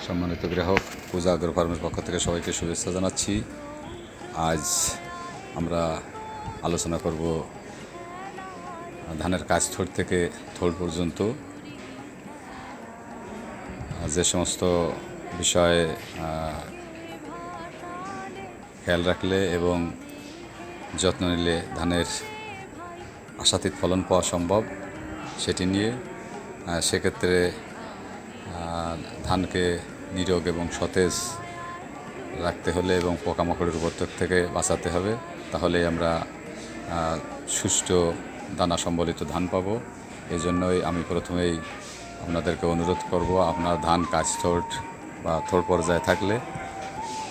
সম্মানিত গ্রাহক, পূজা আগ্রো ফার্মের পক্ষ থেকে সবাইকে শুভেচ্ছা জানাচ্ছি। আজ আমরা আলোচনা করব ধানের কাজ থোড় থেকে থোড় পর্যন্ত যে সমস্ত বিষয়ে খেয়াল রাখলে এবং যত্ন নিলে ধানের আশাতীত ফলন পাওয়া সম্ভব সেটি নিয়ে। সেক্ষেত্রে ধানকে নিরোগ এবং সতেজ রাখতে হলে এবং পোকামাকড়ের উপদ্রব থেকে বাঁচাতে হবে, তাহলে আমরা সুষ্ঠু দানা সম্বলিত ধান পাব। এই জন্যই আমি প্রথমেই আপনাদেরকে অনুরোধ করব, আপনার ধান কাজ থোড় বা থোড় পর্যায়ে থাকলে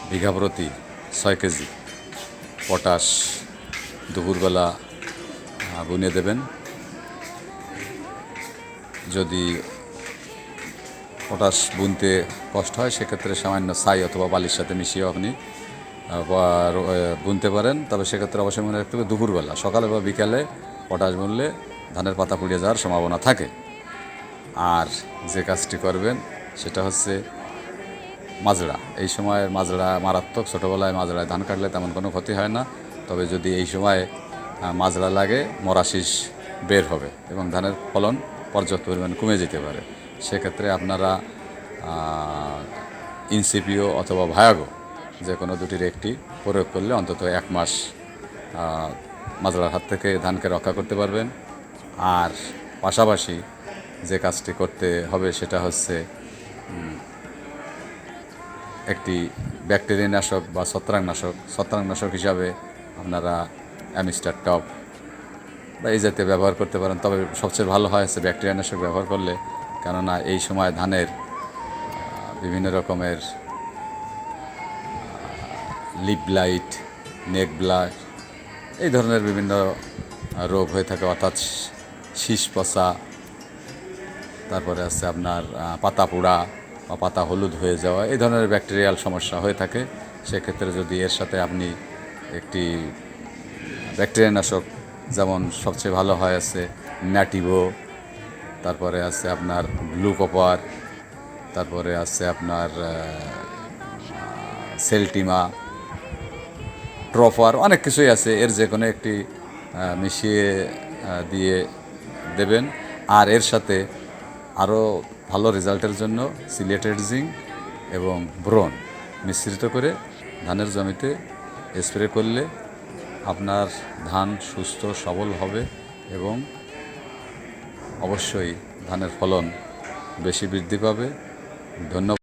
বিঘা প্রতি 6 কেজি পটাশ দুপুরবেলা বুনে দেবেন। যদি পটাশ বুনতে কষ্ট হয় সেক্ষেত্রে সামান্য ছাই অথবা বালির সাথে মিশিয়ে আপনি বুনতে পারেন। তবে সেক্ষেত্রে অবশ্যই মনে রাখতে হবে দুপুরবেলা, সকালে বা বিকালে পটাশ বুনলে ধানের পাতা পুড়ে যাওয়ার সম্ভাবনা থাকে। আর যে কাজটি করবেন সেটা হচ্ছে মাজরা। এই সময় মাজরা মারাত্মক। ছোটোবেলায় মাজরায় ধান কাটলে তেমন কোনো ক্ষতি হয় না, তবে যদি এই সময় মাজরা লাগে মরা শীষ বের হবে এবং ধানের ফলন পর্যাপ্ত পরিমাণ কমে যেতে পারে। সেক্ষেত্রে আপনারা ইনসিপিও অথবা ভায়াগো যে কোনো দুটির একটি প্রয়োগ করলে অন্তত 1 মাস মাজরার হাত থেকে ধানকে রক্ষা করতে পারবেন। আর পাশাপাশি যে কাজটি করতে হবে সেটা হচ্ছে একটি ব্যাকটেরিয়ানাশক বা ছত্রাকনাশক হিসাবে আপনারা অ্যামিস্টার টপ বা এই জাতীয় ব্যবহার করতে পারেন। তবে সবচেয়ে ভালো হয় হচ্ছে ব্যাকটেরিয়ানাশক ব্যবহার করলে, কেননা এই সময় ধানের বিভিন্ন রকমের লিপ ব্লাইট, নেক ব্লাইট এই ধরনের বিভিন্ন রোগ হয়ে থাকে, অর্থাৎ শীষ পচা, তারপরে আছে আপনার পাতা পোড়া বা পাতা হলুদ হয়ে যাওয়া, এই ধরনের ব্যাকটেরিয়াল সমস্যা হয়ে থাকে। সেক্ষেত্রে যদি এর সাথে আপনি একটি ব্যাকটেরিয়ানাশক, যেমন সবচেয়ে ভালো হয় আছে ন্যাটিভো, তারপরে আছে আপনার গ্লুকোপার, তারপরে আছে আপনার সেলটিমা, ট্রফার, অনেক কিছুই আছে, এর যে কোনো একটি মিশিয়ে দিয়ে দেবেন। আর এর সাথে আরও ভালো রেজাল্টের জন্য সিলেটেড জিঙ্ক এবং ব্রোন মিশ্রিত করে ধানের জমিতে স্প্রে করলে আপনার ধান সুস্থ সবল হবে এবং অবশ্যই ধানের ফলন বেশি বৃদ্ধি পাবে। ধন্যবাদ।